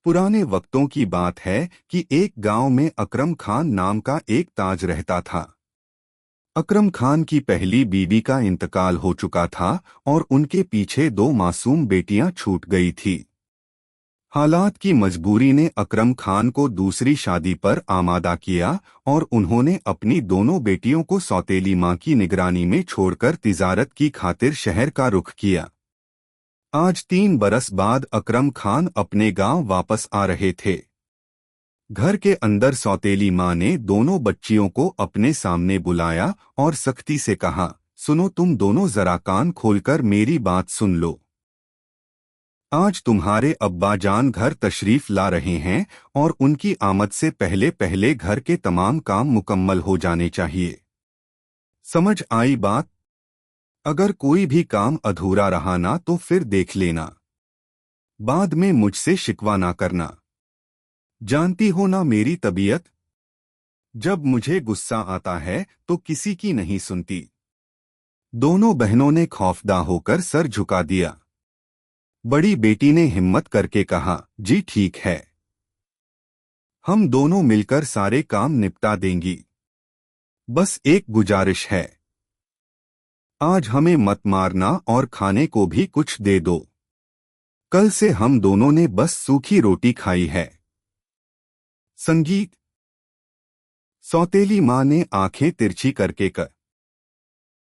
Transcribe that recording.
पुराने वक्तों की बात है कि एक गांव में अकरम खान नाम का एक ताज रहता था। अकरम खान की पहली बीवी का इंतकाल हो चुका था और उनके पीछे दो मासूम बेटियां छूट गई थी। हालात की मजबूरी ने अकरम खान को दूसरी शादी पर आमादा किया और उन्होंने अपनी दोनों बेटियों को सौतेली मां की निगरानी में छोड़कर तिजारत की खातिर शहर का रुख किया। आज 3 बरस बाद अकरम खान अपने गांव वापस आ रहे थे। घर के अंदर सौतेली मां ने दोनों बच्चियों को अपने सामने बुलाया और सख्ती से कहा, सुनो तुम दोनों जरा कान खोलकर मेरी बात सुन लो। आज तुम्हारे अब्बा जान घर तशरीफ ला रहे हैं और उनकी आमद से पहले पहले घर के तमाम काम मुकम्मल हो जाने चाहिए। समझ आई बात? अगर कोई भी काम अधूरा रहा ना तो फिर देख लेना। बाद में मुझसे शिकवा ना करना। जानती हो ना मेरी तबीयत, जब मुझे गुस्सा आता है तो किसी की नहीं सुनती। दोनों बहनों ने खौफदा होकर सर झुका दिया। बड़ी बेटी ने हिम्मत करके कहा, जी ठीक है, हम दोनों मिलकर सारे काम निपटा देंगी। बस एक गुजारिश है, आज हमें मत मारना और खाने को भी कुछ दे दो। कल से हम दोनों ने बस सूखी रोटी खाई है। संगीत। सौतेली मां ने आंखें तिरछी करके